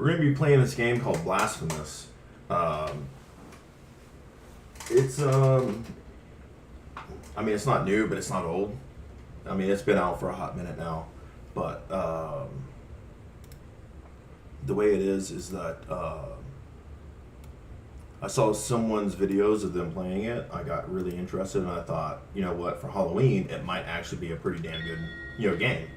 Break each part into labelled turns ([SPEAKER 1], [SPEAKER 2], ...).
[SPEAKER 1] We're going to be playing this game called Blasphemous. It's I mean, it's not new, but it's not old. I mean, it's been out for a hot minute now. But the way it is that I saw someone's videos of them playing it. I got really interested, and I thought, you know what, for Halloween, it might actually be a pretty damn good, game.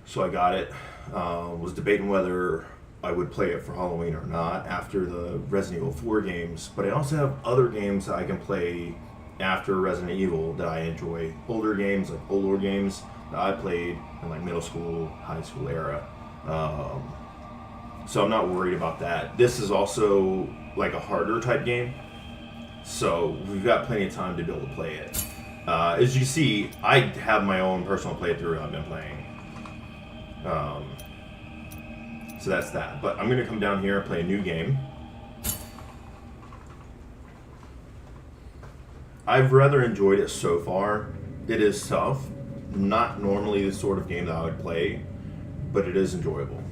[SPEAKER 1] So I got it. Was debating whether I would play it for Halloween or not after the Resident Evil 4 games. But I also have other games that I can play after Resident Evil that I enjoy. Older games, like old games that I played in like middle school, high school era. So I'm not worried about that. This is also like a harder type game, so we've got plenty of time to be able to play it. As you see, I have my own personal playthrough I've been playing. So that's that. But I'm going to come down here and play a new game. I've rather enjoyed it so far. It is tough. Not normally the sort of game that I would play, but it is enjoyable.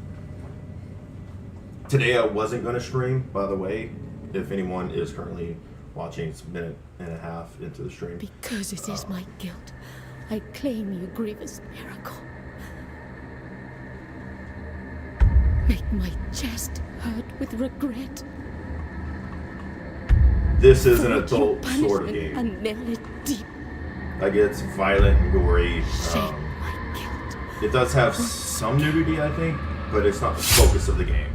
[SPEAKER 1] Today I wasn't going to stream, by the way. If anyone is currently watching, it's a minute and a half into the stream.
[SPEAKER 2] Because it is my guilt, I claim your grievous miracle. Make my chest hurt with regret.
[SPEAKER 1] This is an adult sort of game.
[SPEAKER 2] And nail it deep.
[SPEAKER 1] Like, it's violent and gory.
[SPEAKER 2] Shake my guilt.
[SPEAKER 1] It does have some nudity, I think, but it's not the focus of the game.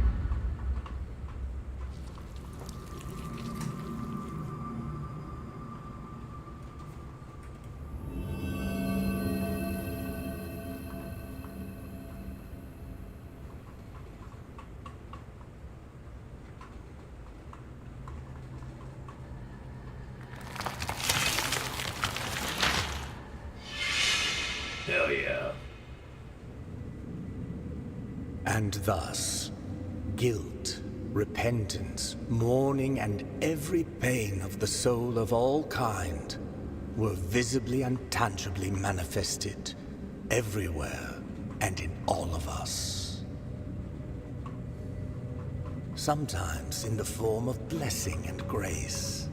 [SPEAKER 1] Hell yeah.
[SPEAKER 3] And thus, guilt, repentance, mourning, and every pain of the soul of all kind were visibly and tangibly manifested everywhere and in all of us. Sometimes in the form of blessing and grace,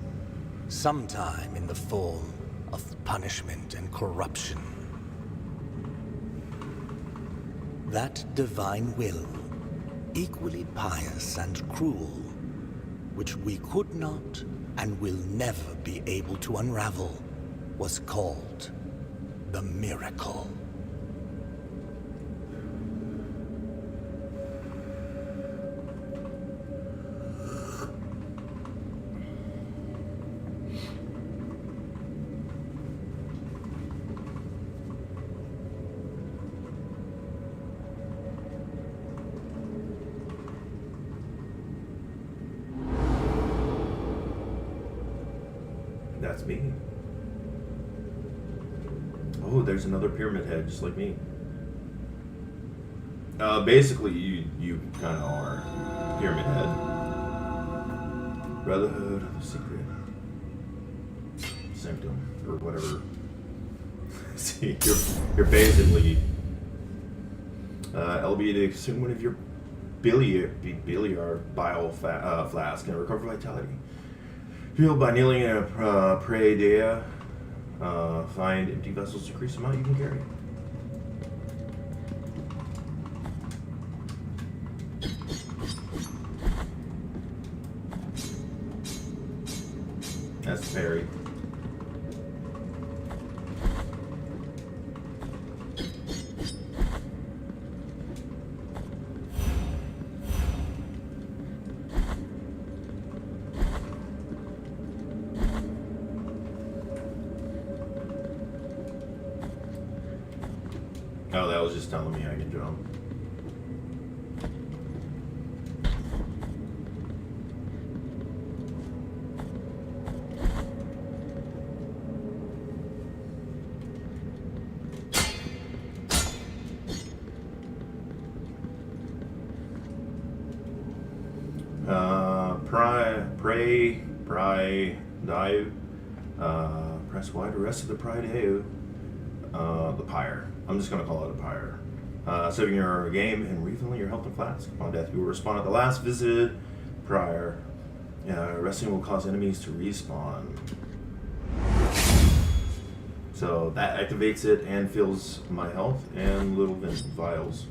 [SPEAKER 3] sometime in the form of punishment and corruption. That divine will, equally pious and cruel, which we could not and will never be able to unravel, was called the miracle.
[SPEAKER 1] That's me. Oh, there's another pyramid head, just like me. Basically, you kind of are pyramid head. Brotherhood of the Secret Sanctum, or whatever. See, you're basically LB to consume one of your billiard bile flask and recover vitality. Healed by kneeling in a pray dea. Find empty vessels to increase the amount you can carry. That's the parry. Oh, that was just telling me I can jump. Dive. Press Y to rest of the Pride Heu. The pyre. I'm just gonna call it a pyre. Saving your game and refilling your health and flask. Upon death, you will respawn at the last visited prior. Resting will cause enemies to respawn. So that activates it and fills my health and little vials.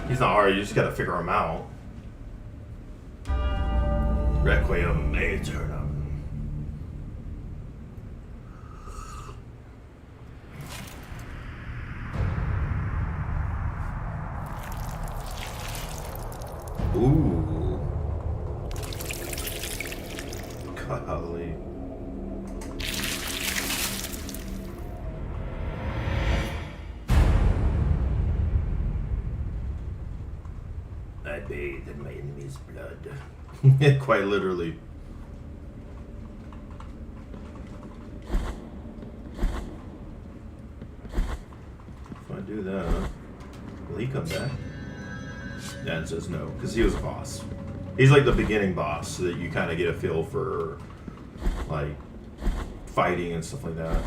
[SPEAKER 1] He's not hard, you just gotta figure him out. Requiem Aeternum. Ooh. Golly. I bathe in my enemy's blood. Quite literally. If I do that, will he come back? Yeah, it says no, because he was a boss. He's like the beginning boss, so that you kind of get a feel for, like, fighting and stuff like that.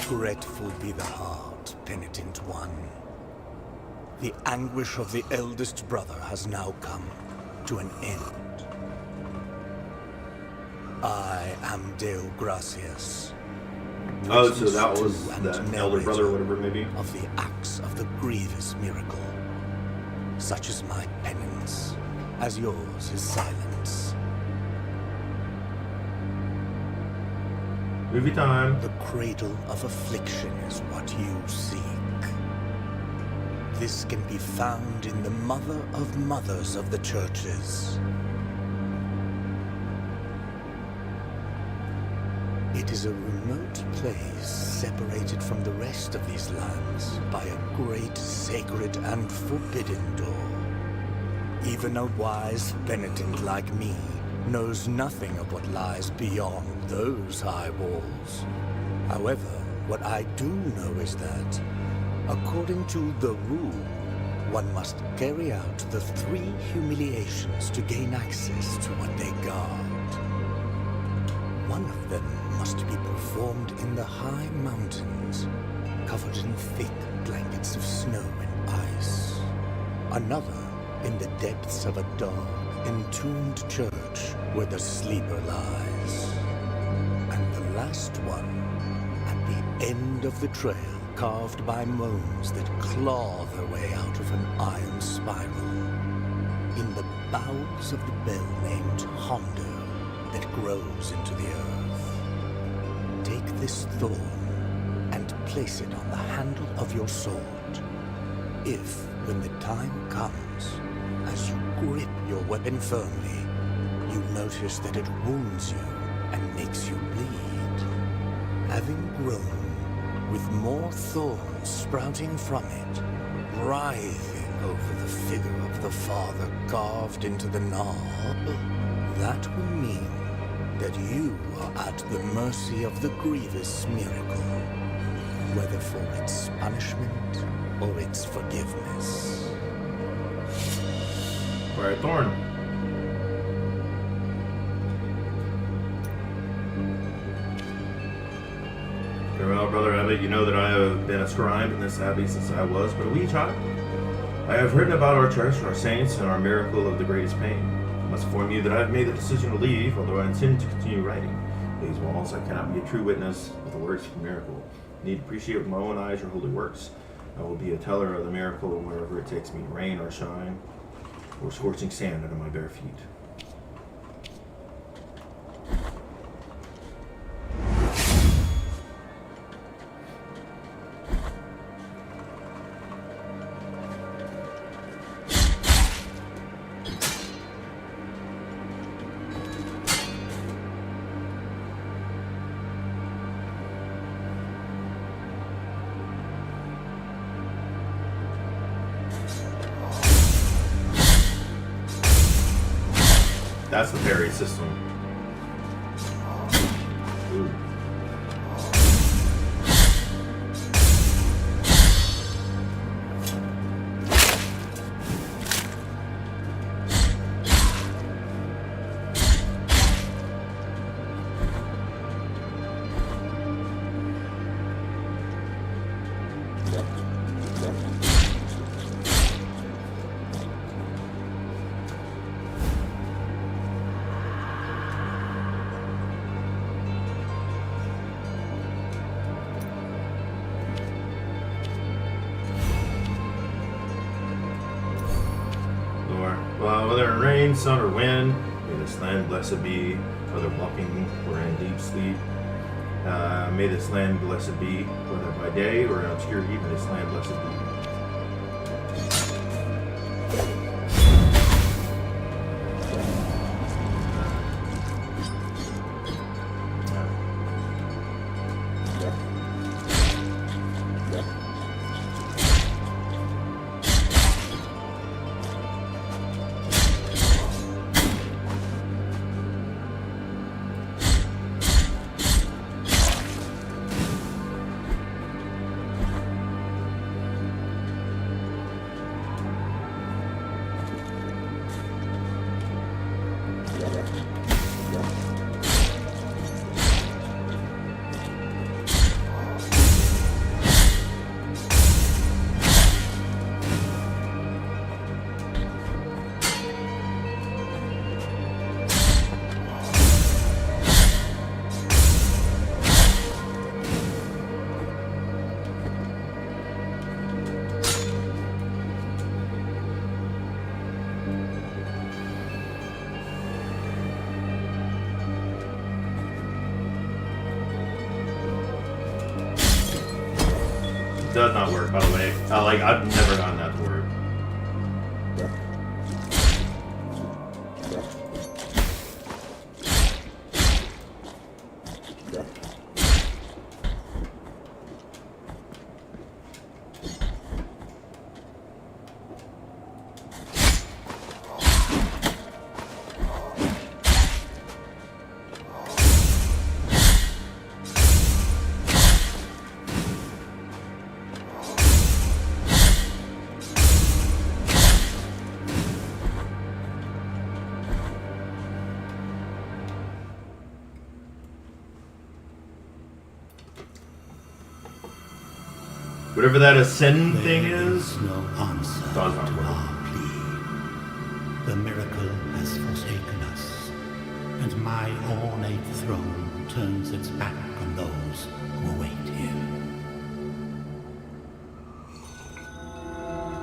[SPEAKER 3] Regretful be the heart, Penitent One. The anguish of the eldest brother has now come to an end. I am Deo Gracias.
[SPEAKER 1] Oh, so that was that elder brother or whatever, maybe?
[SPEAKER 3] Of the acts of the grievous miracle. Such is my penance, as yours is silence.
[SPEAKER 1] Movie time.
[SPEAKER 3] The cradle of affliction is what you seek. This can be found in the mother of mothers of the churches. It is a remote place separated from the rest of these lands by a great sacred and forbidden door. Even a wise penitent like me knows nothing of what lies beyond those high walls. However, what I do know is that, according to the rule, one must carry out the 3 humiliations to gain access to what they guard. One of them must be performed in the high mountains, covered in thick blankets of snow and ice. Another in the depths of a dark, entombed church where the sleeper lies. And the last one at the end of the trail, carved by moans that claw their way out of an iron spiral, in the bowels of the bell named Hondo that grows into the earth. Take this thorn and place it on the handle of your sword. If, when the time comes, as you grip your weapon firmly, you notice that it wounds you and makes you bleed, having grown with more thorns sprouting from it, writhing over the figure of the father carved into the knob, that will mean that you are at the mercy of the grievous miracle, whether for its punishment or its forgiveness.
[SPEAKER 1] Alright, Thorn. Farewell, Brother Abbot. You know that I have been a scribe in this abbey since I was but a wee child. I have written about our church, our saints, and our miracle of the greatest pain. I must inform you that I have made the decision to leave, although I intend to continue writing. These walls, I cannot be a true witness of the works of the miracle. I need to appreciate with my own eyes your holy works. I will be a teller of the miracle wherever it takes me, rain or shine, or scorching sand under my bare feet. That's the parry system. Ooh. Whether in rain, sun, or wind, may this land blessed be. Whether walking or in deep sleep, may this land blessed be. Whether by day or in obscurity, may this land blessed be. Does not work, by the way. I've never gotten that to work. Whatever that ascend thing is,
[SPEAKER 4] no answer
[SPEAKER 1] does not
[SPEAKER 4] to
[SPEAKER 1] work.
[SPEAKER 4] our plea. The miracle has forsaken us, and my ornate throne turns its back on those who await here.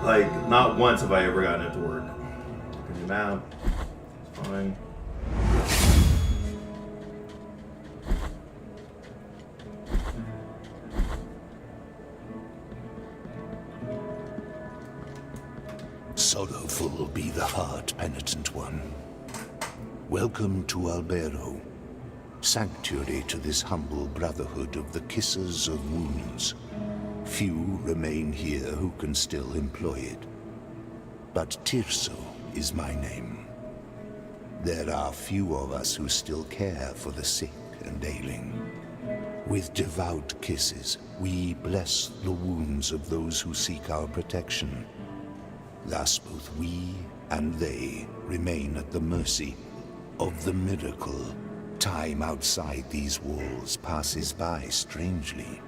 [SPEAKER 1] Like, not once have I ever gotten it to work. Look at the map. It's fine.
[SPEAKER 5] Sorrowful be the heart, Penitent One. Welcome to Albero, sanctuary to this humble brotherhood of the Kissers of Wounds. Few remain here who can still employ it. But Tirso is my name. There are few of us who still care for the sick and ailing. With devout kisses, we bless the wounds of those who seek our protection. Thus both we and they remain at the mercy of the miracle. Time outside these walls passes by strangely.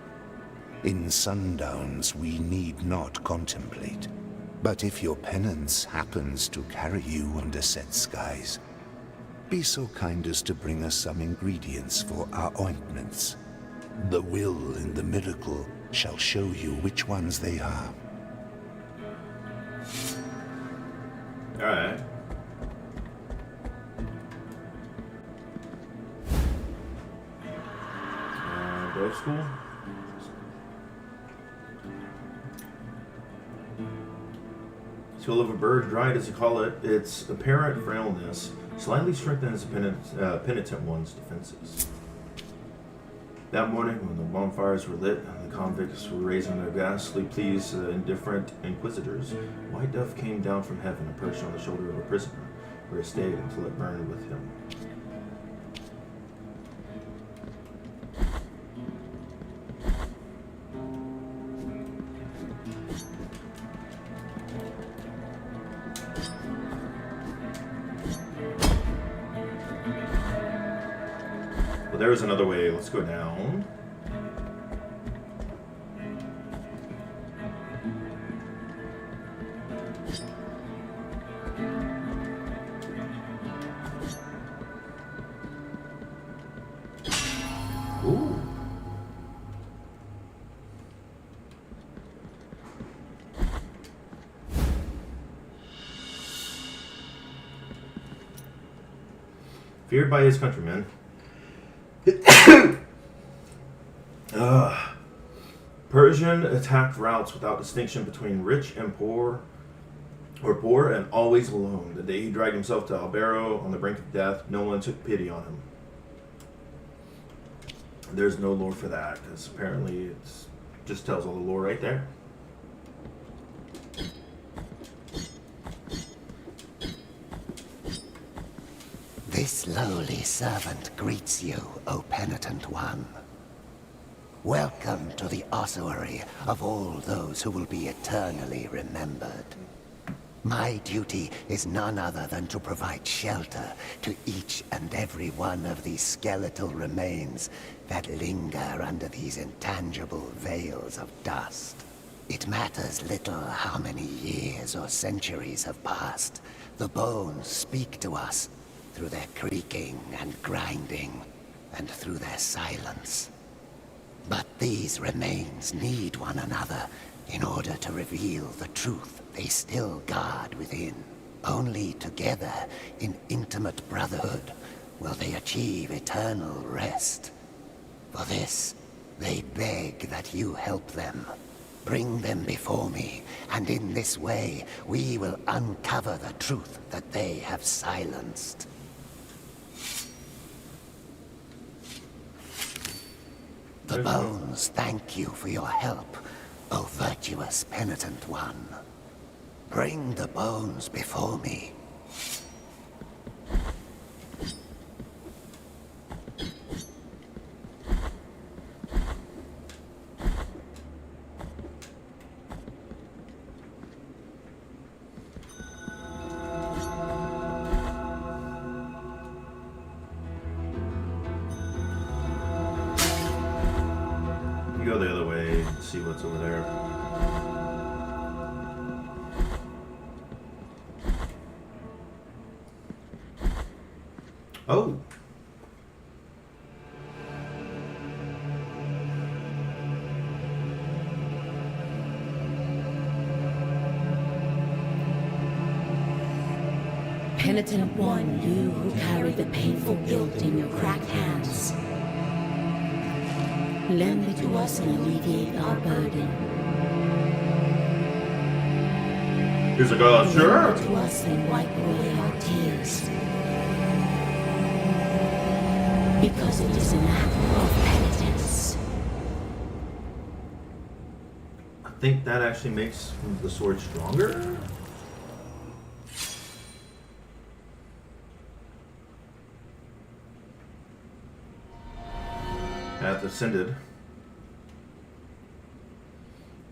[SPEAKER 5] In sundowns we need not contemplate. But if your penance happens to carry you under set skies, be so kind as to bring us some ingredients for our ointments. The will in the miracle shall show you which ones they are.
[SPEAKER 1] Alright. Grove school? Skull of a bird, dried as you call it, its apparent frailness slightly strengthens the Penitent One's defenses. That morning, when the bonfires were lit and the convicts were raising their ghastly pleas to the indifferent inquisitors, White Dove came down from heaven and perched on the shoulder of a prisoner, where it stayed until it burned with him. Well, there is another way. Let's go down. Ooh. Feared by his countrymen, Persian attacked routes without distinction between rich and poor, or poor and always alone. The day he dragged himself to Albero on the brink of death, no one took pity on him. There's no lore for that, because apparently it just tells all the lore right there.
[SPEAKER 6] This lowly servant greets you, O Penitent One. Welcome to the ossuary of all those who will be eternally remembered. My duty is none other than to provide shelter to each and every one of these skeletal remains that linger under these intangible veils of dust. It matters little how many years or centuries have passed. The bones speak to us through their creaking and grinding, and through their silence. But these remains need one another in order to reveal the truth they still guard within. Only together, in intimate brotherhood, will they achieve eternal rest. For this, they beg that you help them. Bring them before me, and in this way, we will uncover the truth that they have silenced. The bones thank you for your help, O virtuous Penitent One. Bring the bones before me.
[SPEAKER 1] Go the other way and see what's over there. Oh!
[SPEAKER 2] Penitent One, you who carry the painful guilt in your cracked hands. Lend it to us and alleviate our burden.
[SPEAKER 1] He's like, oh, sure.
[SPEAKER 2] Lend it to us and wipe away our tears. Because it is an act of penitence.
[SPEAKER 1] I think that actually makes the sword stronger. Hath ascended.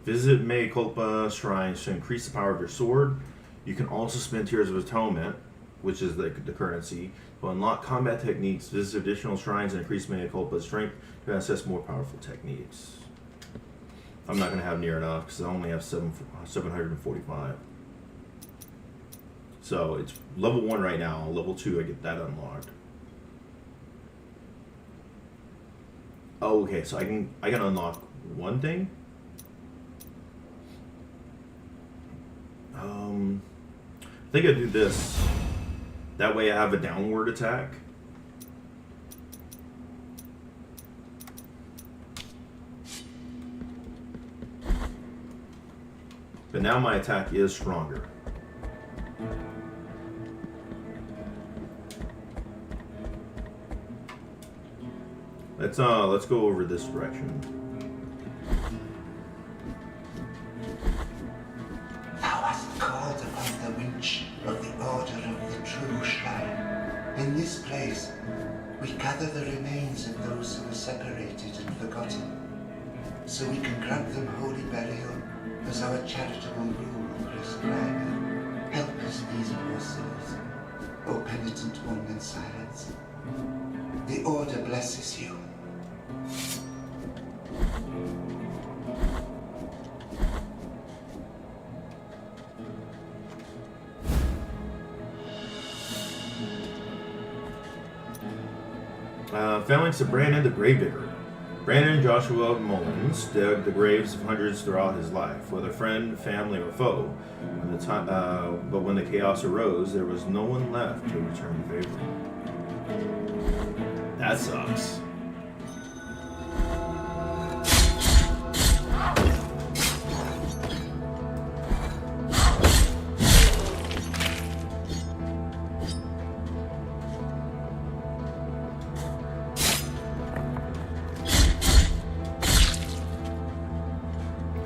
[SPEAKER 1] Visit Mea Culpa shrines to increase the power of your sword. You can also spend Tears of Atonement, which is the currency, to unlock combat techniques, visit additional shrines, and increase Mea Culpa's strength to access more powerful techniques. I'm not going to have near enough because I only have 745. So it's level 1 right now. Level 2, I get that unlocked. Oh, okay, so I can unlock one thing. I think I do this. That way I have a downward attack. But now my attack is stronger. Let's go over this direction.
[SPEAKER 6] Thou hast called upon the winch of the Order of the True Shrine. In this place, we gather the remains of those who were separated and forgotten, so we can grant them holy burial as our charitable rule prescribeth. Help us, these poor souls, O Penitent One in silence. The Order blesses you.
[SPEAKER 1] Phalanx of Brandon the Gravedigger. Brandon Joshua Mullins dug the graves of hundreds throughout his life, whether friend, family, or foe. But when the chaos arose, there was no one left to return the favor. That sucks.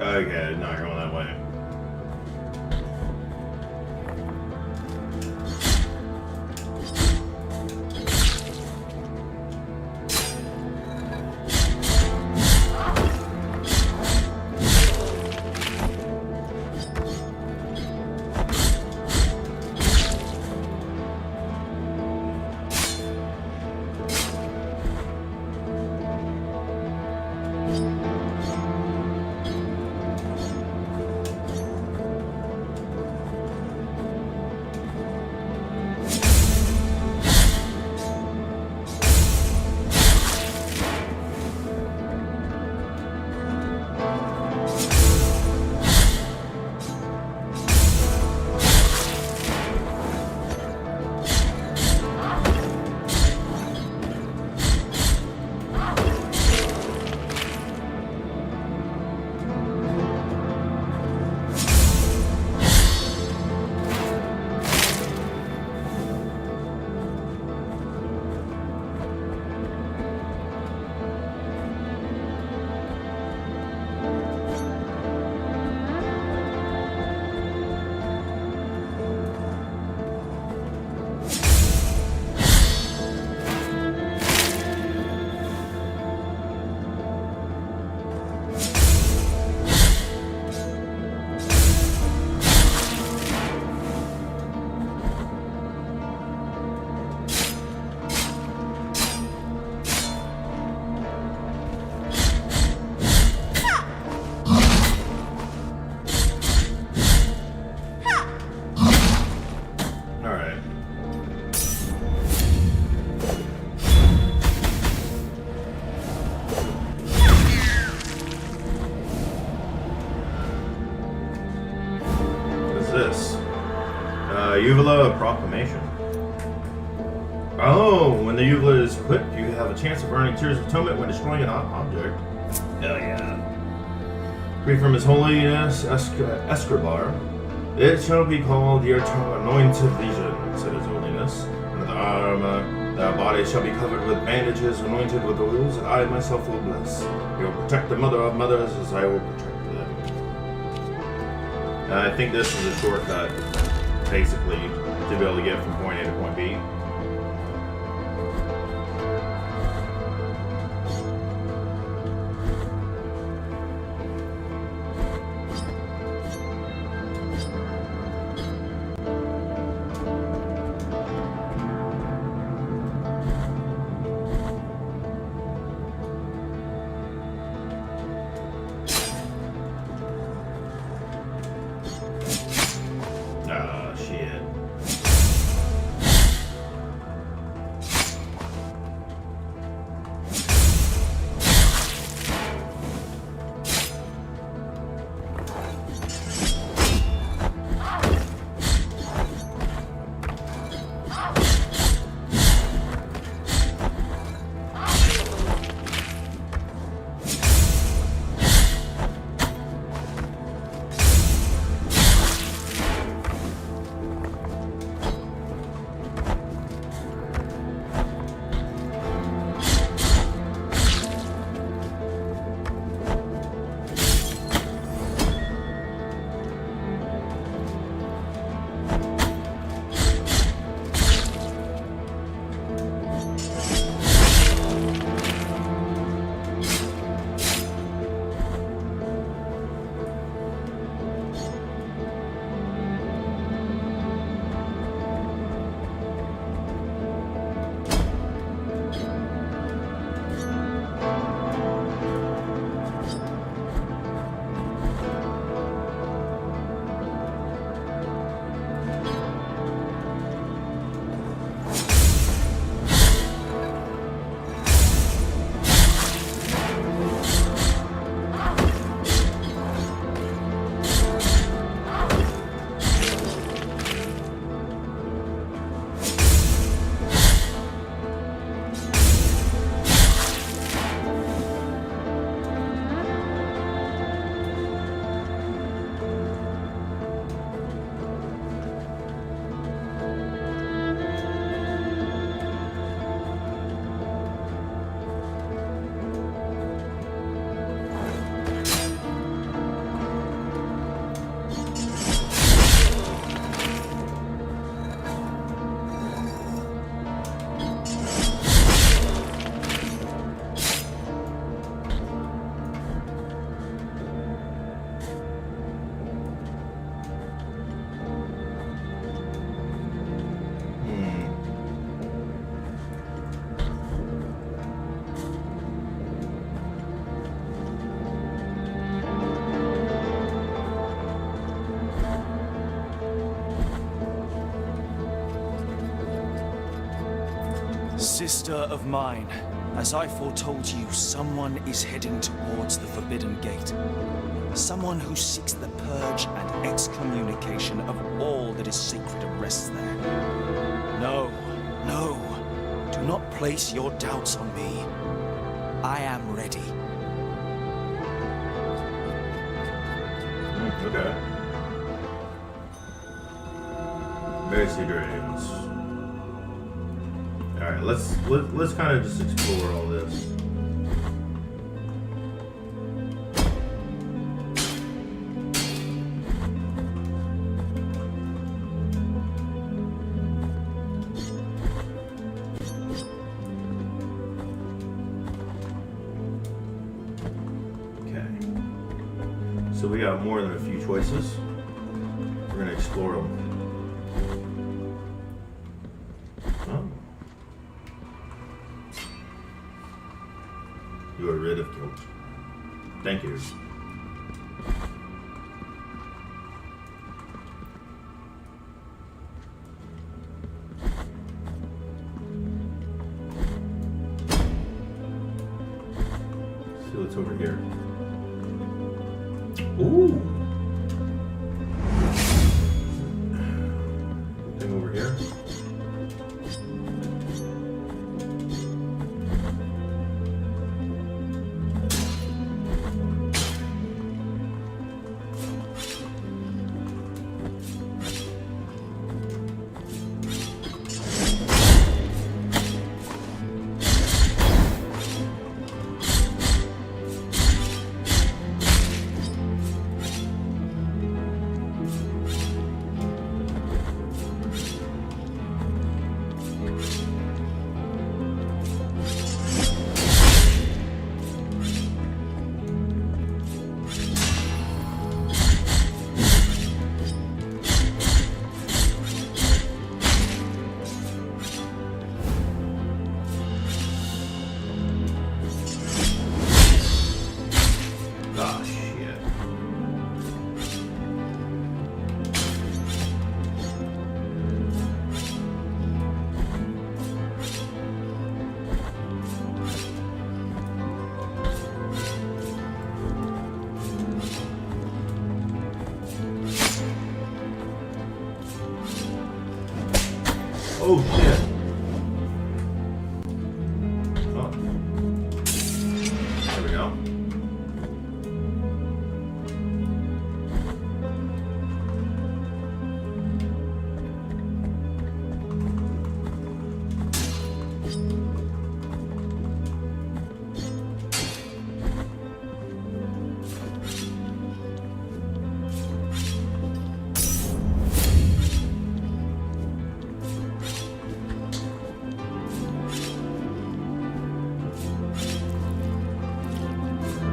[SPEAKER 1] Okay, not going that way. Uvula Proclamation. Oh, when the Uvula is equipped, you have a chance of earning Tears of Atonement when destroying an object. Hell yeah. Free from His Holiness Escribar, it shall be called the Anointed Legion, said His Holiness. And the arm, the body shall be covered with bandages, anointed with oils, and I myself will bless. He will protect the mother of mothers as I will protect them. I think this is a shortcut, basically, to be able to get from point A to point B.
[SPEAKER 7] sister of mine, as I foretold you, someone is heading towards the Forbidden Gate. Someone who seeks the purge and excommunication of all that is sacred and rests there. No, no, do not place your doubts on me. I am ready.
[SPEAKER 1] Okay. Mercy dreams. All right, let's kind of just explore all this. Okay. So we got more than a few choices. We're gonna explore them. Oh. You are rid of guilt. Thank you. See what's over here. Ooh. Thing over here. Ah, shit. Oh, shit. Oh. There we go.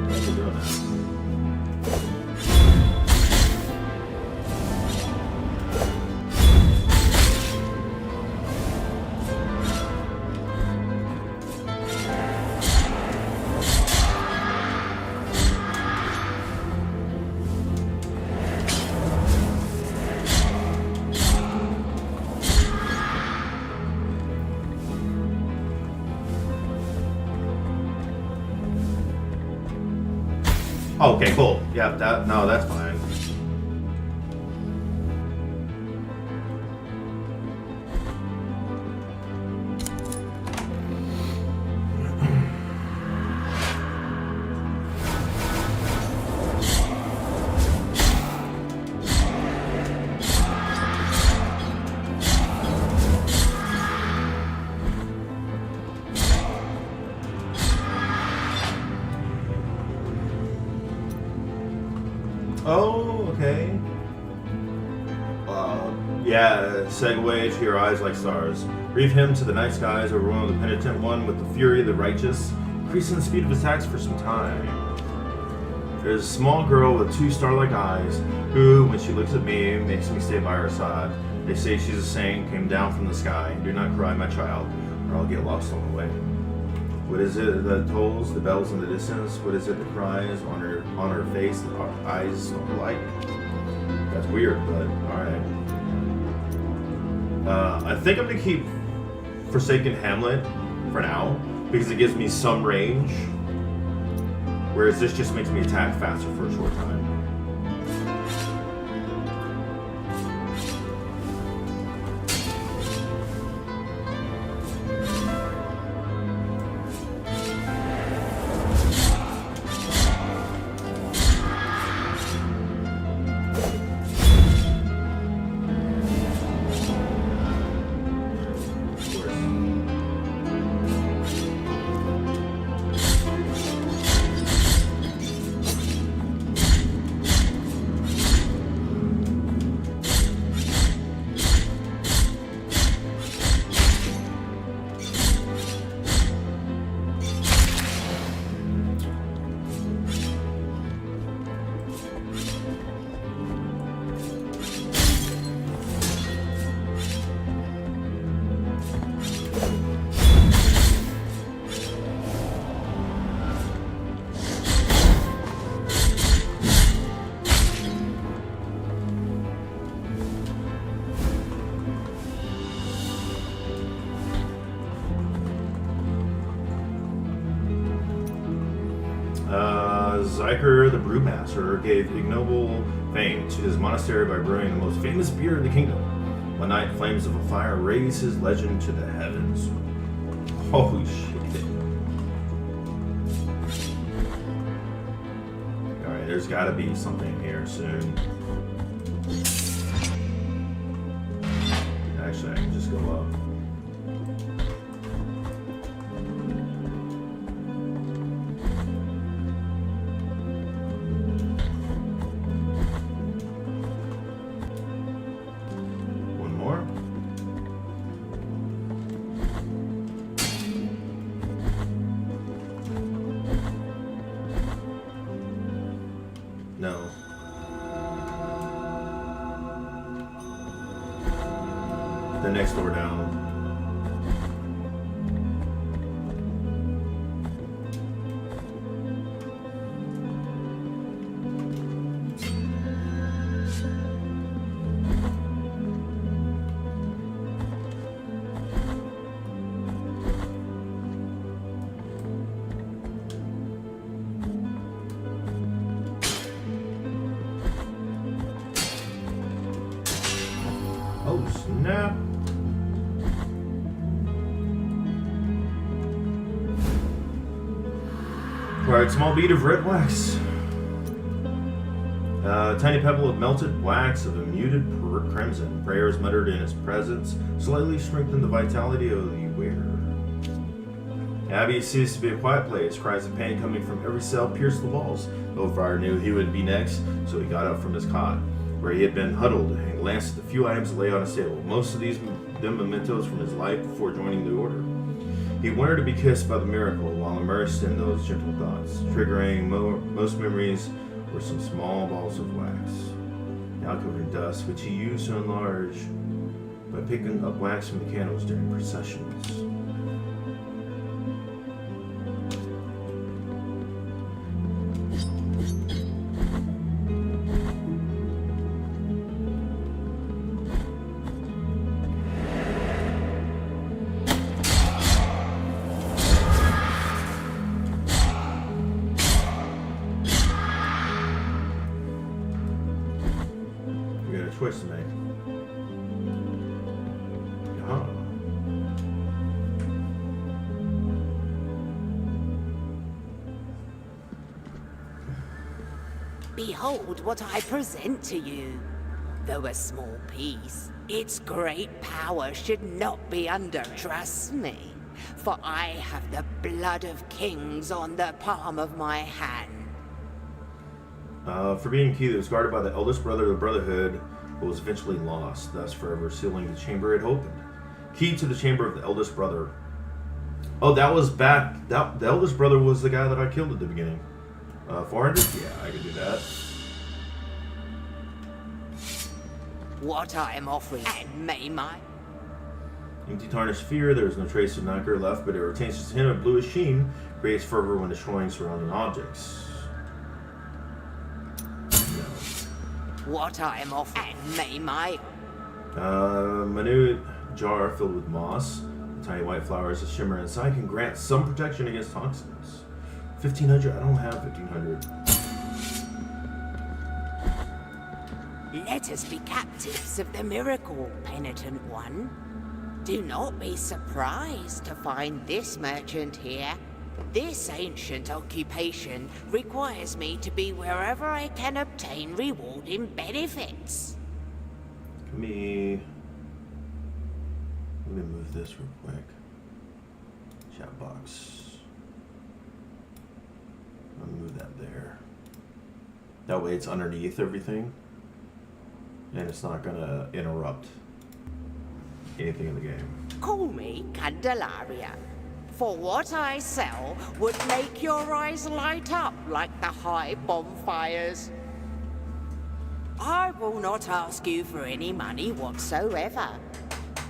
[SPEAKER 1] What are you doing now? Oh, okay, cool. Yeah, that's fine. Oh, okay. Yeah, segue to your eyes like stars. Reef him to the night skies, overwhelm the Penitent One with the fury of the righteous, increasing the speed of attacks for some time. There's a small girl with two star-like eyes, who, when she looks at me, makes me stay by her side. They say she's a saint, came down from the sky. Do not cry, my child, or I'll get lost on the way. What is it that tolls the bells in the distance? What is it that cries on her face that our eyes don't like? That's weird, but alright. I think I'm gonna keep Forsaken Hamlet for now, because it gives me some range, whereas this just makes me attack faster for a short time. Zyker the Brewmaster gave ignoble fame to his monastery by brewing the most famous beer in the kingdom. One night, flames of a fire raised his legend to the heavens. Holy shit. Alright, there's gotta be something here soon. Actually, I can just go up. No. The next door down. Oh, snap. Acquired small bead of red wax. A tiny pebble of melted wax of a muted crimson. Prayers muttered in its presence slightly strengthened the vitality of the wearer. Abbey ceased to be a quiet place. Cries of pain coming from every cell pierced the walls. Oldfire knew he would be next, so he got up from his cot, where he had been huddled, and glanced at the few items that lay on his table. Most of these them mementos from his life before joining the order. He wanted to be kissed by the miracle while immersed in those gentle thoughts. Triggering most memories were some small balls of wax, now covered in dust, which he used to enlarge by picking up wax from the candles during processions. Choice to make. Huh.
[SPEAKER 2] Behold what I present to you. Though a small piece, its great power should not be under. Trust me, for I have the blood of kings on the palm of my hand.
[SPEAKER 1] Forbidden key that was guarded by the eldest brother of the Brotherhood, but was eventually lost, thus forever sealing the chamber it opened. Key to the chamber of the eldest brother. Oh, that was back. The eldest brother was the guy that I killed at the beginning. 400? Yeah, I could do that.
[SPEAKER 2] What I am offering, and may my...
[SPEAKER 1] Empty tarnished sphere, there is no trace of nacre left, but it retains its hint of bluish sheen, creates fervor when destroying surrounding objects.
[SPEAKER 2] What I am offering, and may my...
[SPEAKER 1] Minute jar filled with moss. The tiny white flowers that shimmer inside can grant some protection against toxins. 1500. I don't have 1500.
[SPEAKER 2] Let us be captives of the miracle, Penitent One. Do not be surprised to find this merchant here. This ancient occupation requires me to be wherever I can obtain rewarding benefits.
[SPEAKER 1] Let me move this real quick. Chat box. I'll move that there. That way it's underneath everything. And it's not gonna interrupt anything in the game.
[SPEAKER 2] Call me Candelaria, for what I sell would make your eyes light up like the high bonfires. I will not ask you for any money whatsoever.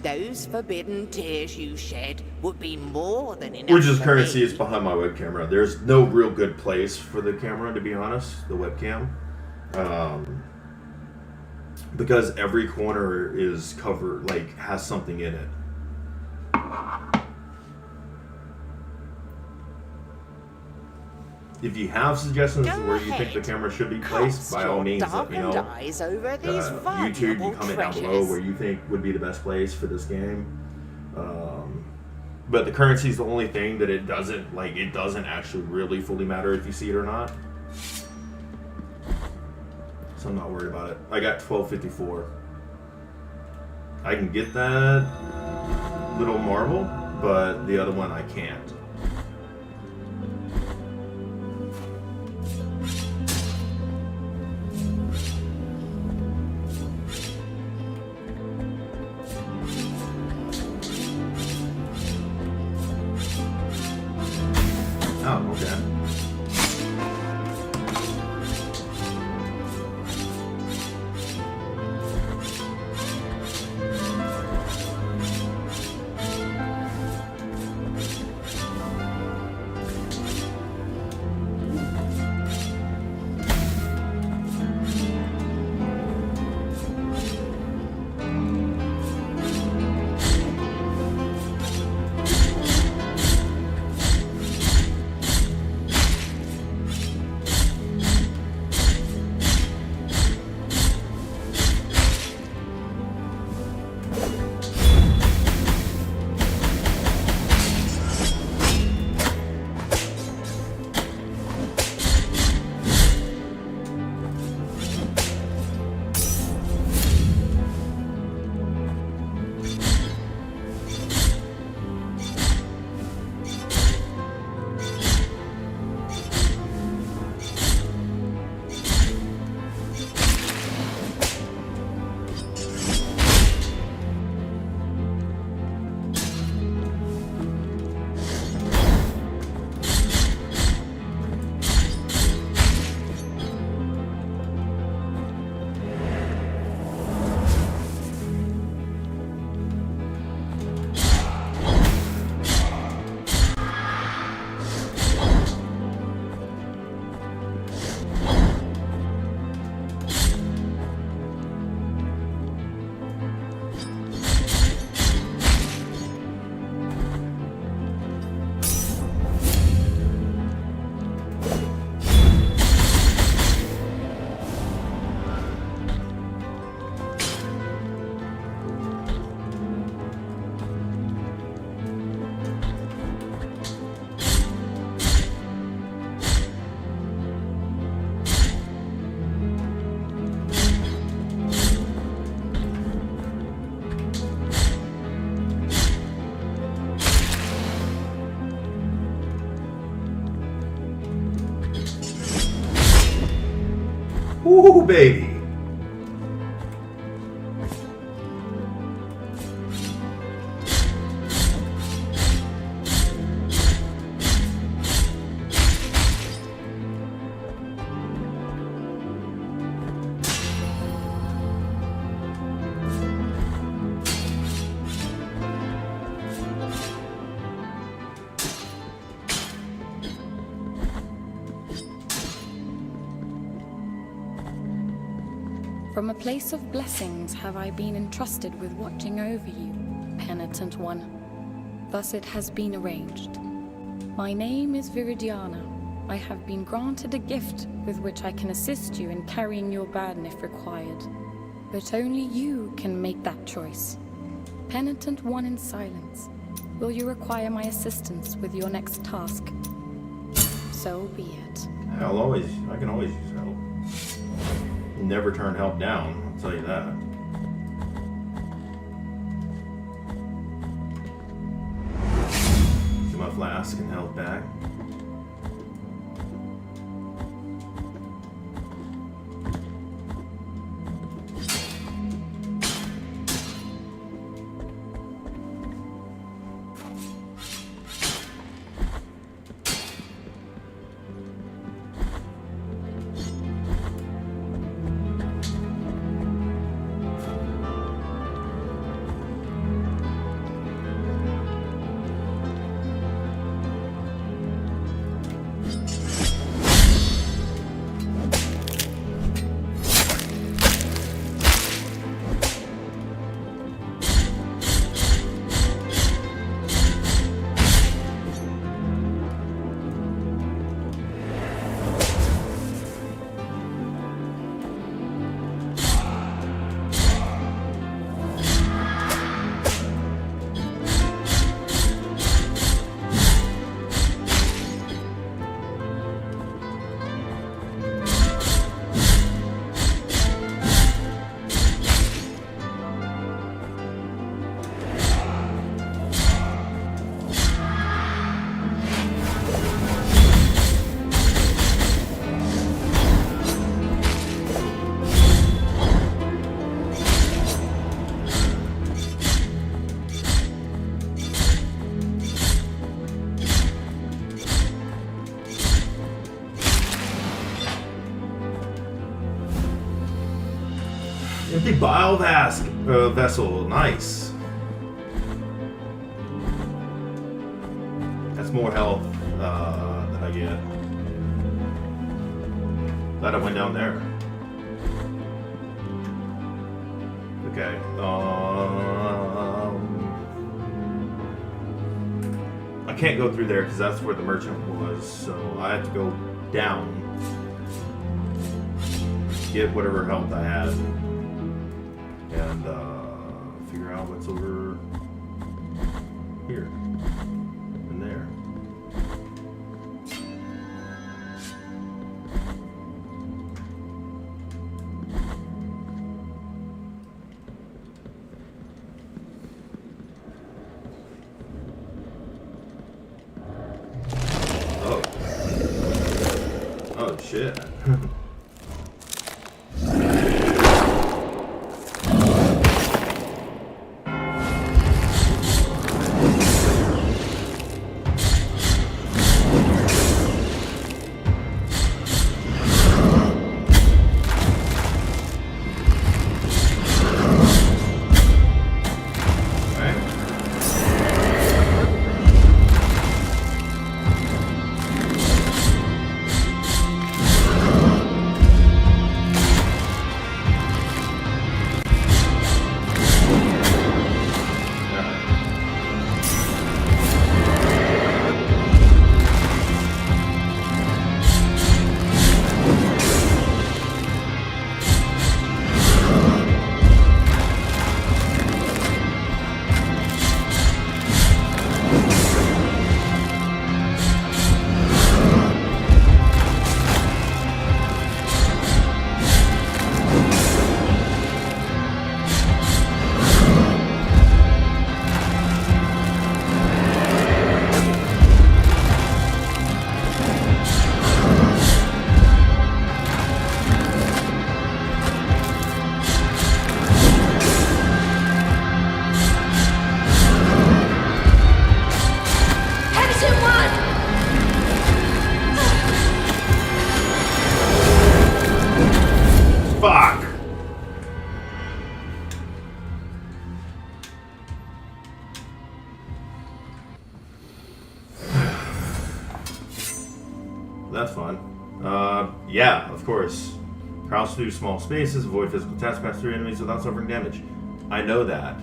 [SPEAKER 2] Those forbidden tears you shed would be more than enough.
[SPEAKER 1] We're just
[SPEAKER 2] for
[SPEAKER 1] currency
[SPEAKER 2] me.
[SPEAKER 1] is behind my web camera. There's no real good place for the camera, to be honest, the webcam. Because every corner is covered, like, has something in it. If you have suggestions
[SPEAKER 2] Go
[SPEAKER 1] where you think the
[SPEAKER 2] ahead.
[SPEAKER 1] camera should be placed,
[SPEAKER 2] Cast
[SPEAKER 1] by all
[SPEAKER 2] your
[SPEAKER 1] means, let me know.
[SPEAKER 2] darkened eyes over these
[SPEAKER 1] YouTube, you
[SPEAKER 2] valuable
[SPEAKER 1] comment down below
[SPEAKER 2] treasures.
[SPEAKER 1] where you think would be the best place for this game. But the currency is the only thing that it doesn't actually really fully matter if you see it or not. So I'm not worried about it. I got 1254. I can get that little marble, but the other one I can't. Oh, okay. Ooh, baby.
[SPEAKER 8] From a place of blessings have I been entrusted with watching over you, Penitent One. Thus it has been arranged. My name is Viridiana. I have been granted a gift with which I can assist you in carrying your burden if required. But only you can make that choice. Penitent One in silence. Will you require my assistance with your next task? So be it.
[SPEAKER 1] I can always use help. Never turn help down, I'll tell you that. Get my flask and health back. Empty bile vessel, nice. That's more health that I get. Glad I went down there. Okay. I can't go through there because that's where the merchant was, so I have to go down. Get whatever health I had. And figure out what's over here and there. Oh shit. That's fun. Yeah, of course. Crouch through small spaces, avoid physical attacks, pass through enemies without suffering damage. I know that.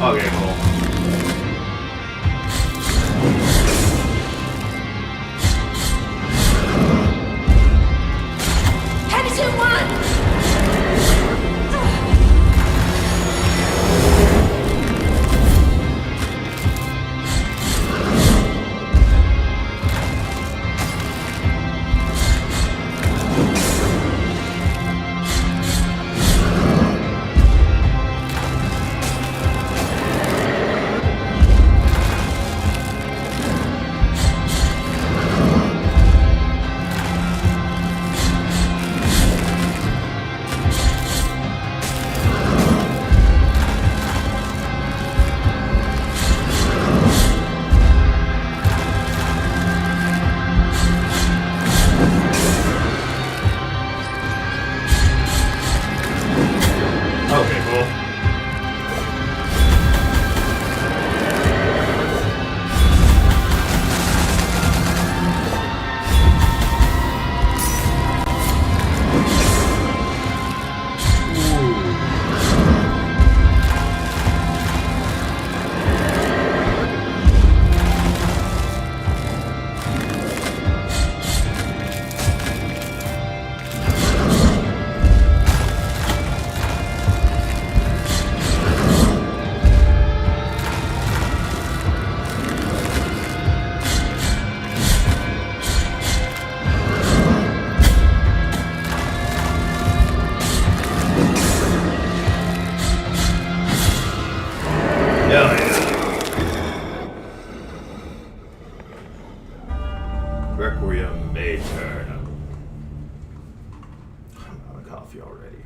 [SPEAKER 1] Okay, cool.
[SPEAKER 2] Penitent One!
[SPEAKER 1] Okay, cool. Hell yeah. Requiem Aeternam. I'm out of coffee already.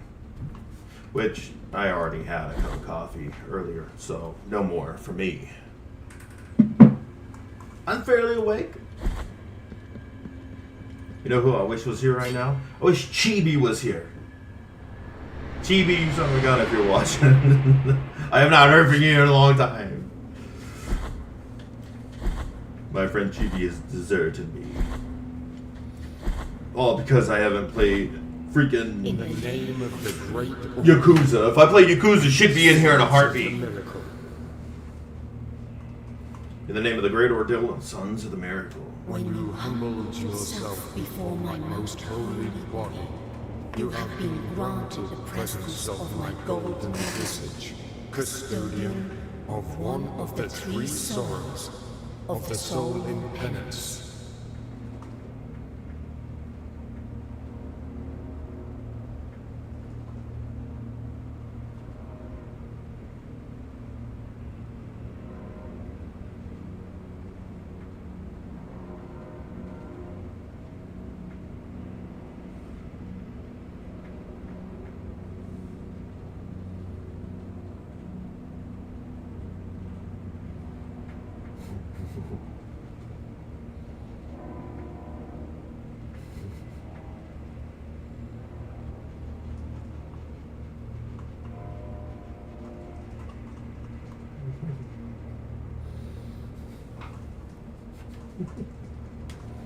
[SPEAKER 1] Which I already had a cup of coffee earlier, so no more for me. I'm fairly awake. You know who I wish was here right now? I wish Chibi was here. Chibi, you son of a gun if you're watching. I have not heard from you in a long time. My friend Chibi has deserted me. All because I haven't played freaking
[SPEAKER 9] In the name of the great
[SPEAKER 1] Yakuza. If I played Yakuza, she'd be in here in a heartbeat.
[SPEAKER 9] miracle.
[SPEAKER 1] In the name of the great ordeal and sons of the miracle.
[SPEAKER 9] When you humbled yourself before my most holy body, you have been granted the presence of my golden visage, custodian of one of the three sorrows of the soul in penance.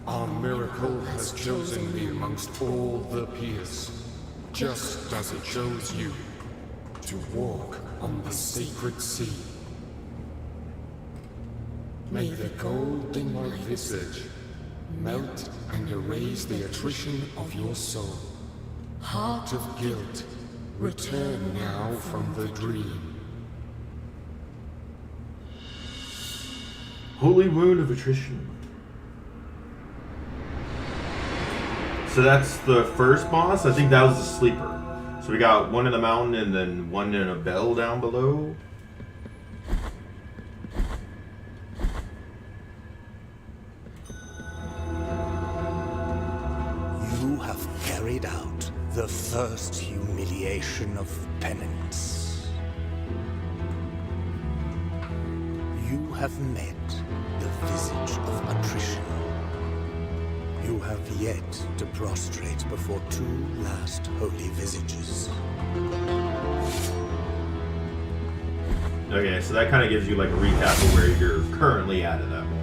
[SPEAKER 9] Our miracle has chosen me amongst all the peers, just as it chose you, to walk on the sacred sea. May the gold in my visage melt and erase the attrition of your soul. Heart of guilt, return now from the dream.
[SPEAKER 1] Holy wound of attrition. So that's the first boss. I think that was the sleeper. So we got one in the mountain and then one in a bell down below.
[SPEAKER 3] You have carried out the first humiliation of penance. You have met the visage of attrition. You have yet to prostrate before two last holy visages.
[SPEAKER 1] Okay, so that kind of gives you like a recap of where you're currently at that moment.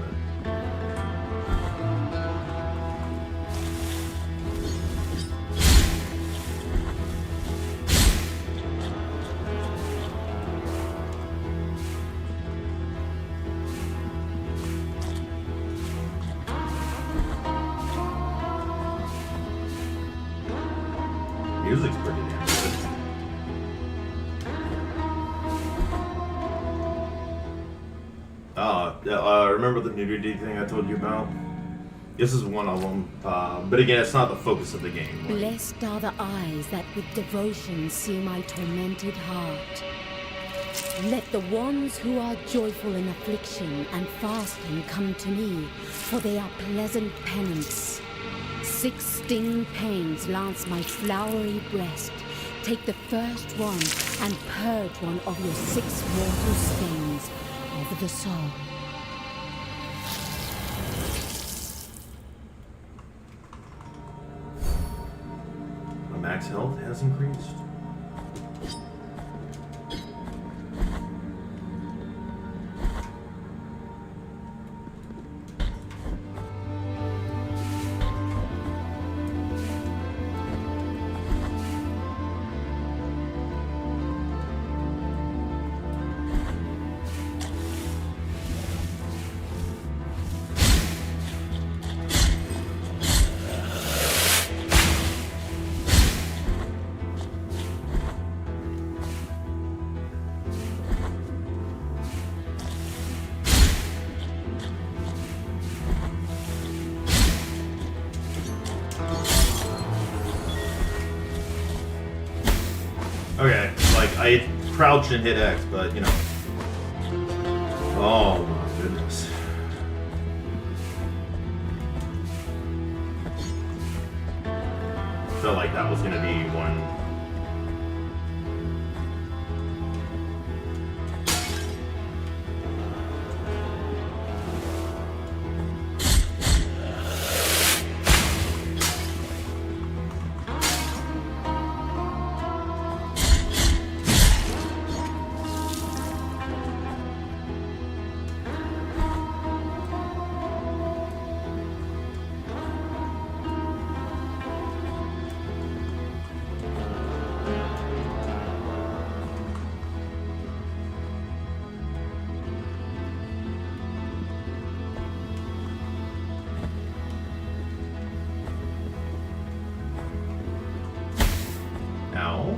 [SPEAKER 1] remember the nudity thing I told you about? This is one of them, but again, it's not the focus of the game.
[SPEAKER 10] Blessed are the eyes that with devotion see my tormented heart. Let the ones who are joyful in affliction and fasting come to me, for they are pleasant penance. 6 sting pains lance my flowery breast. Take the first one and purge one of your 6 mortal stings of the soul.
[SPEAKER 1] My max health has increased. Okay, like I crouched and hit X, but you know. Oh my goodness. Felt like that was gonna be one. Ow.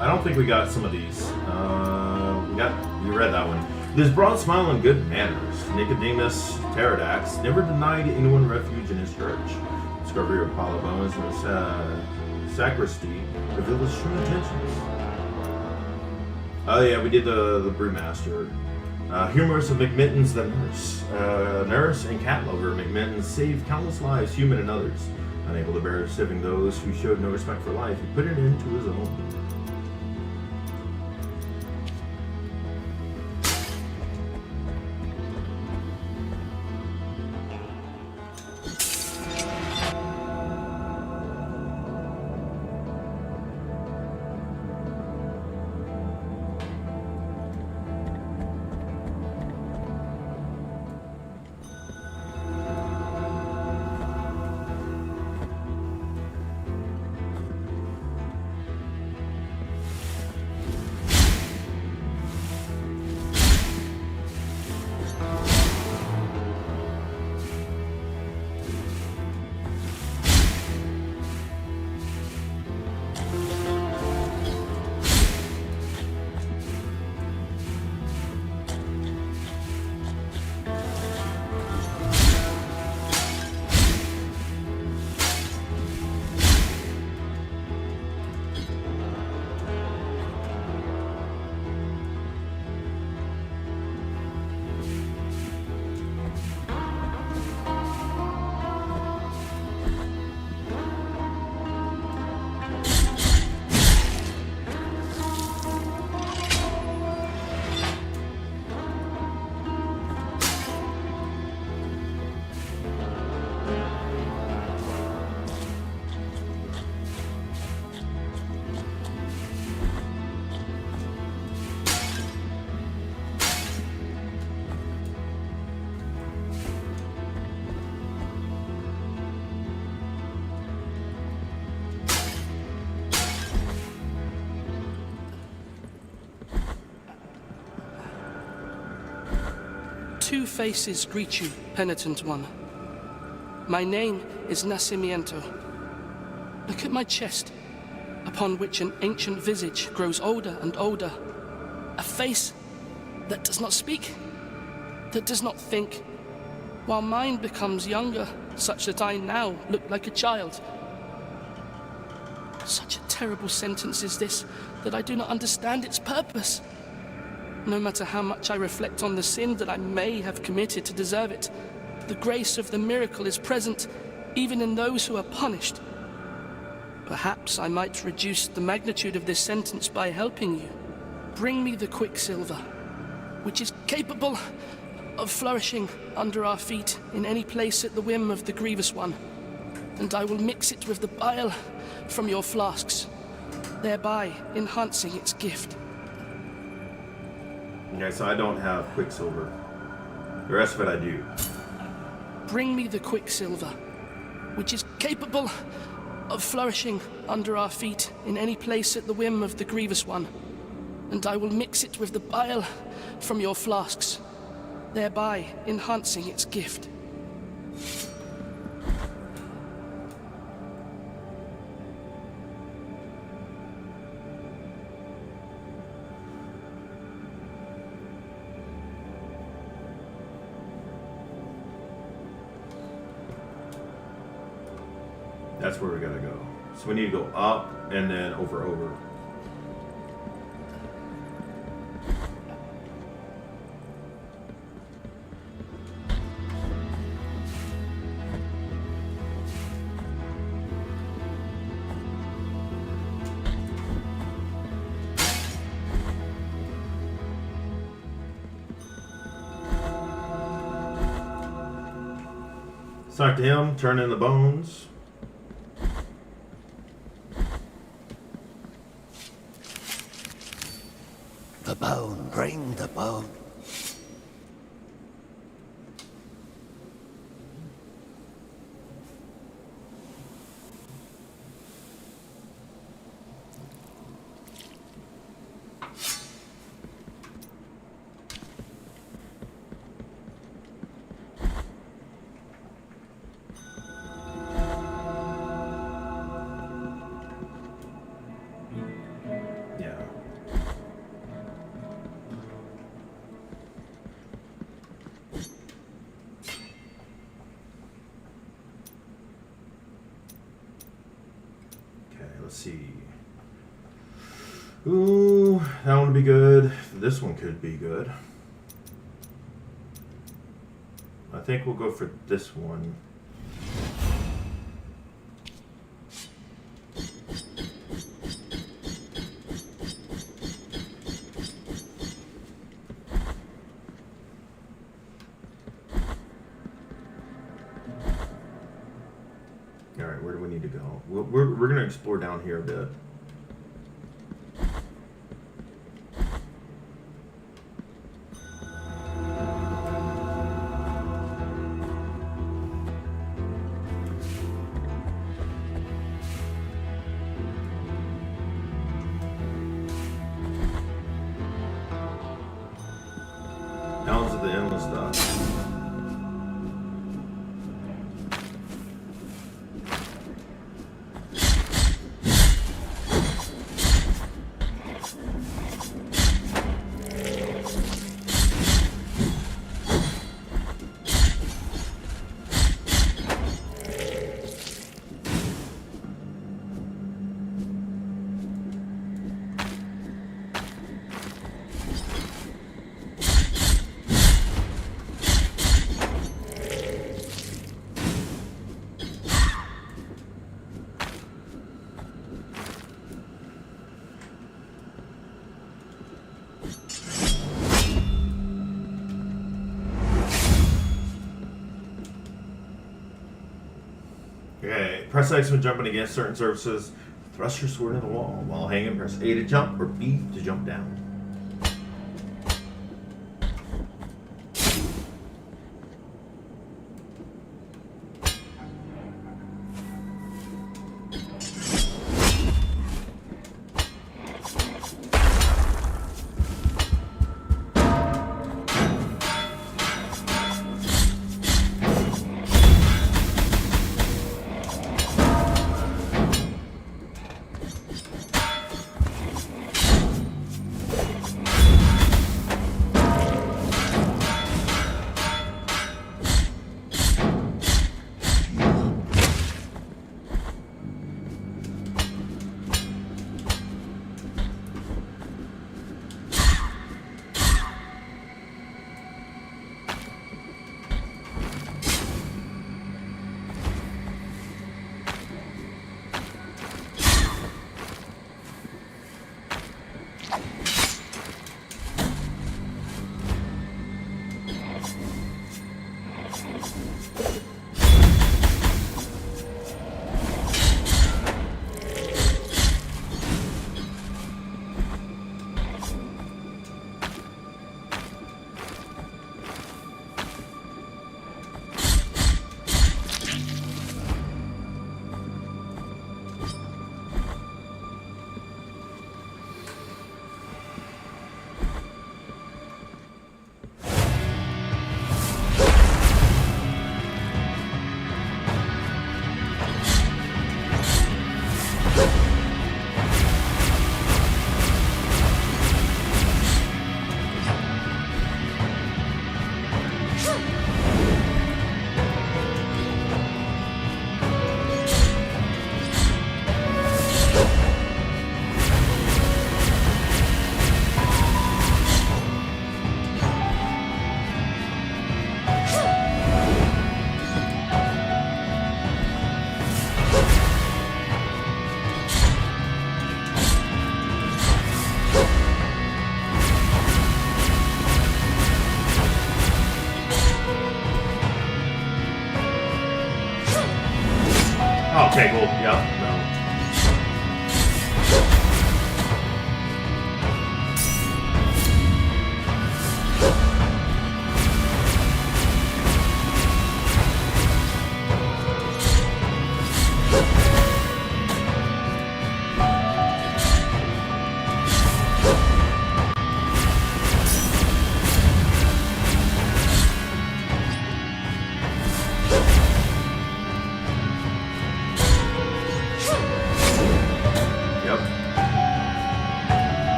[SPEAKER 1] I don't think we got some of these. You read that one. This broad smile and good manners. Nicodemus Pterodax never denied anyone refuge in his church. Discovery of Apollo bones in the sacristy revealed his true intentions. Oh yeah, we did the brewmaster. Humorous of McMittens the nurse. Nurse and cat lover, McMittens saved countless lives, human and others. Unable to bear saving those who showed no respect for life, he put it into his own.
[SPEAKER 11] two faces greet you, Penitent One. My name is Nacimiento. Look at my chest, upon which an ancient visage grows older and older. A face that does not speak, that does not think, while mine becomes younger, such that I now look like a child. Such a terrible sentence is this, that I do not understand its purpose. No matter how much I reflect on the sin that I may have committed to deserve it, the grace of the miracle is present even in those who are punished. Perhaps I might reduce the magnitude of this sentence by helping you. Bring me the quicksilver, which is capable of flourishing under our feet in any place at the whim of the Grievous One, and I will mix it with the bile from your flasks, thereby enhancing its gift.
[SPEAKER 1] Okay, so I don't have quicksilver. The rest of it I do.
[SPEAKER 11] Bring me the quicksilver, which is capable of flourishing under our feet in any place at the whim of the Grievous One, and I will mix it with the bile from your flasks, thereby enhancing its gift.
[SPEAKER 1] That's where we gotta go. So we need to go up and then over. Let's talk to him, turn in the bones.
[SPEAKER 6] The bone, bring the bone.
[SPEAKER 1] Let's see. Ooh, that one would be good. This one could be good. I think we'll go for this one. Alright, where do we need to go? We're going to explore down here a bit. Elms of the Endless stuff. Okay, press X when jumping against certain surfaces. Thrust your sword in the wall. While hanging, press A to jump or B to jump down.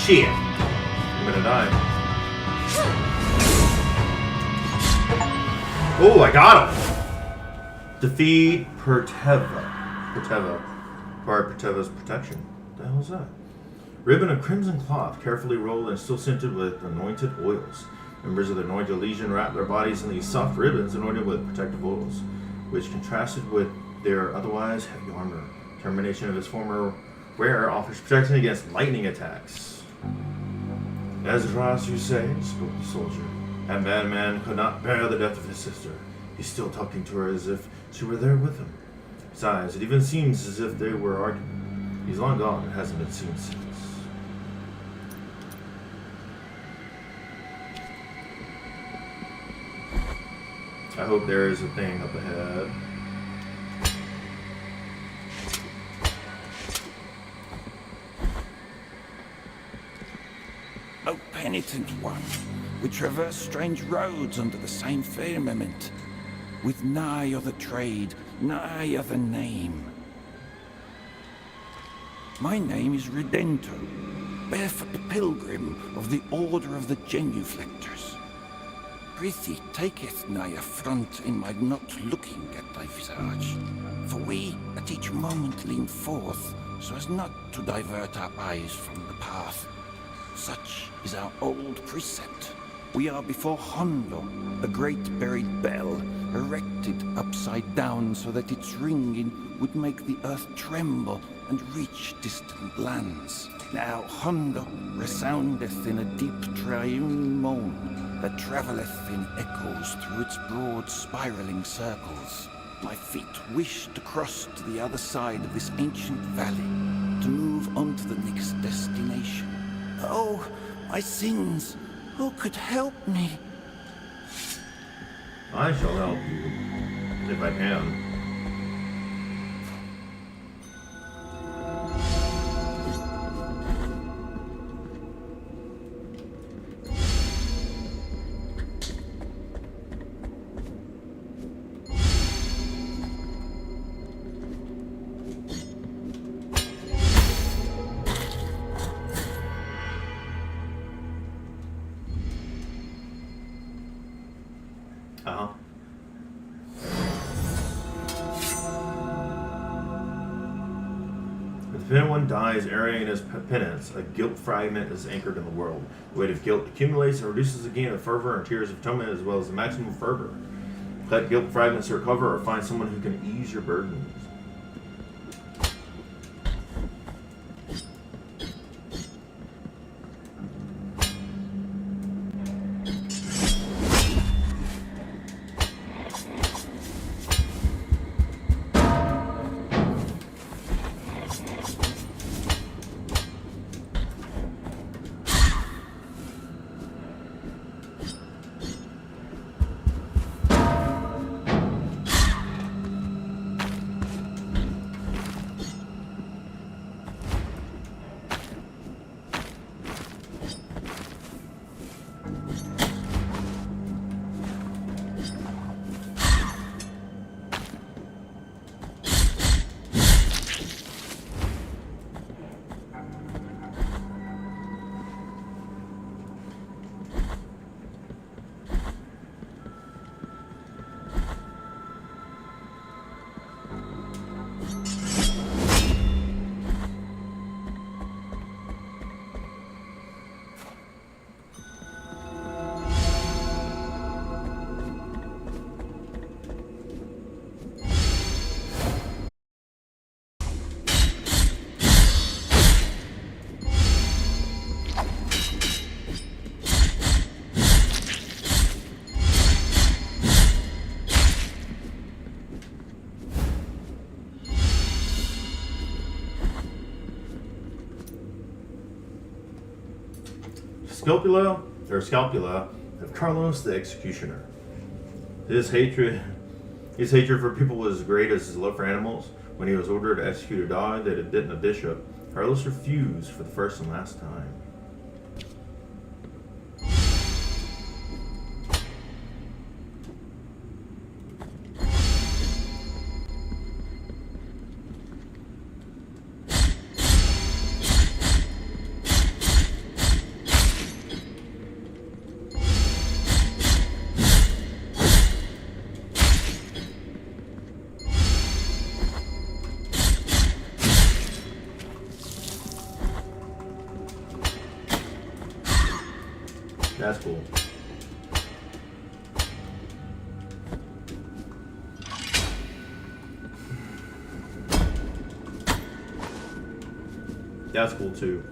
[SPEAKER 1] Shit. I'm gonna die. Oh, I got him! Defeat Perteva. Require Perteva's protection. What the hell is that? Ribbon of crimson cloth, carefully rolled and still scented with anointed oils. Members of the anointed legion wrap their bodies in these soft ribbons anointed with protective oils, which contrasted with their otherwise heavy armor. Termination of his former wearer offers protection against lightning attacks. As you say, spoke the soldier. That bad man could not bear the death of his sister. He's still talking to her as if she were there with him. Besides, it even seems as if they were arguing. He's long gone and hasn't been seen since. I hope there is a thing up ahead.
[SPEAKER 12] O Penitent One, we traverse strange roads under the same firmament, with nigh other trade, nigh other name. My name is Redento, barefoot pilgrim of the Order of the Genuflectors. Prithee taketh nigh affront in my not looking at thy visage, for we at each moment lean forth, so as not to divert our eyes from the path. Such is our old precept. We are before Hondo, a great buried bell, erected upside down so that its ringing would make the earth tremble and reach distant lands. Now Hondo resoundeth in a deep triune moan that travelleth in echoes through its broad spiraling circles. My feet wish to cross to the other side of this ancient valley, to move on to the next destination. Oh, my sins! Who could help me?
[SPEAKER 1] I shall help you, if I can. If anyone dies arraying his penance, a guilt fragment is anchored in the world. The weight of guilt accumulates and reduces the gain of fervor and tears of atonement as well as the maximum fervor. Collect guilt fragments to recover or find someone who can ease your burdens. Scapula of Carlos the Executioner. His hatred for people was as great as his love for animals. When he was ordered to execute a dog that had bitten a bishop, Carlos refused for the first and last time. That's cool. That's cool too.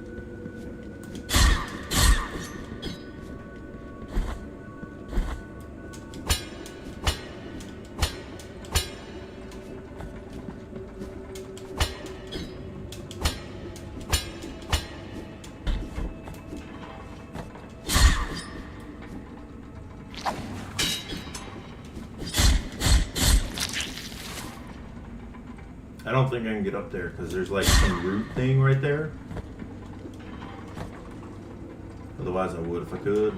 [SPEAKER 1] I don't think I can get up there because there's like some root thing right there. Otherwise I would if I could.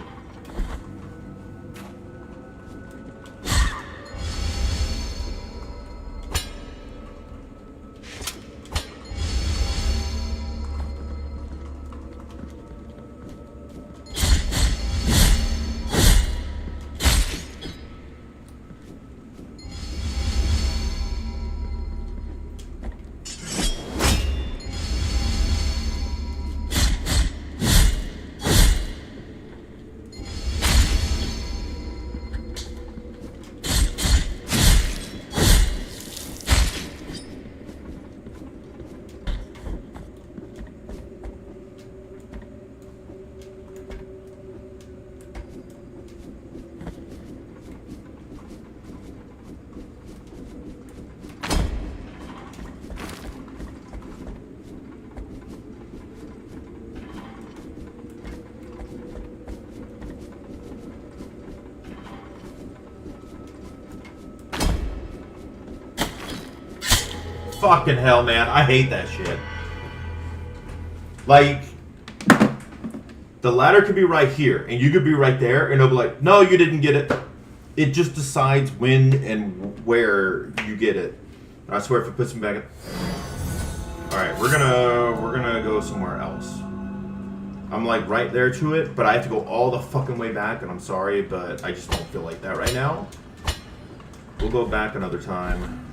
[SPEAKER 1] Fucking hell, man. I hate that shit. Like, the ladder could be right here, and you could be right there, and it'll be like, no, you didn't get it. It just decides when and where you get it. I swear if it puts me back in... Alright, we're gonna go somewhere else. I'm like right there to it, but I have to go all the fucking way back, and I'm sorry, but I just don't feel like that right now. We'll go back another time.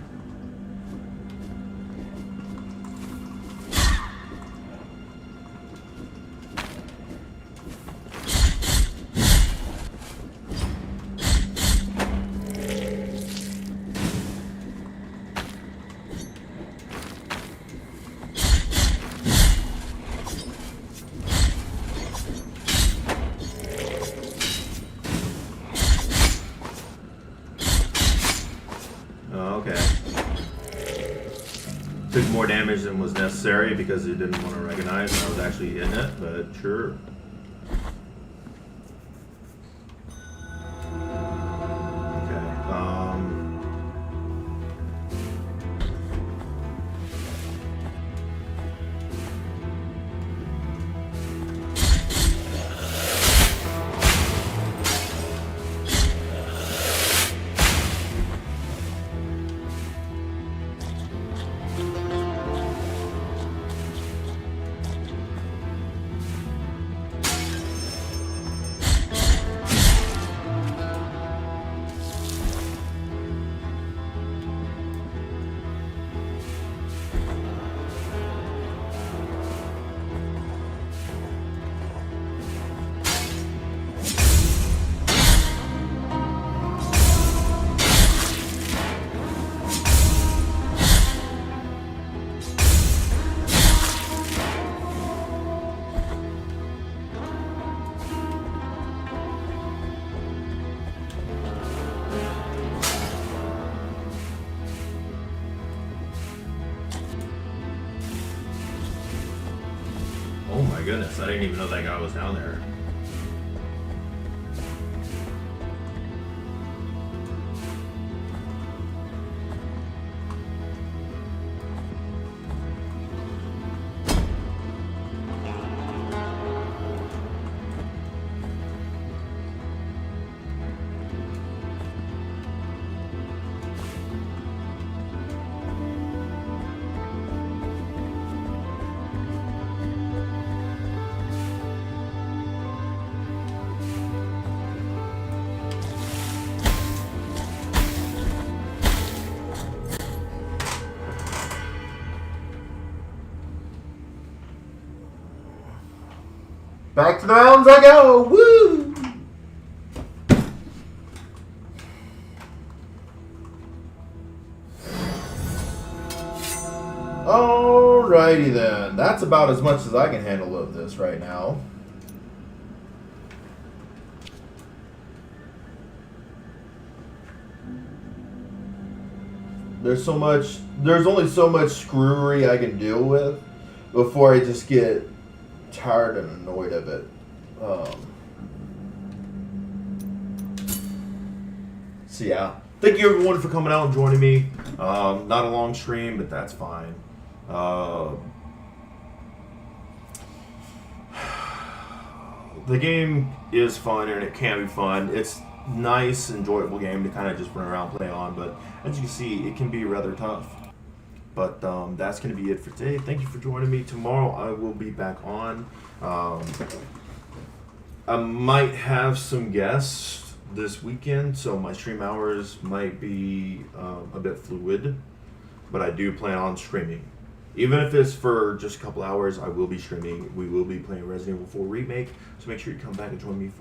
[SPEAKER 1] Took more damage than was necessary because it didn't want to recognize I was actually in it, but sure. Oh my goodness, I didn't even know that guy was down there. Back to the mountains I go! Woo! Alrighty then. That's about as much as I can handle of this right now. There's only so much screwery I can deal with before I just get tired and annoyed of it. So yeah, thank you everyone for coming out and joining me. Not a long stream, but that's fine. The game is fun and it can be fun. It's nice, enjoyable game to kind of just run around, play on, but as you can see, it can be rather tough. But that's going to be it for today. Thank you for joining me. Tomorrow I will be back on. I might have some guests this weekend, so my stream hours might be a bit fluid, but I do plan on streaming. Even if it's for just a couple hours, I will be streaming. We will be playing Resident Evil 4 Remake, so make sure you come back and join me for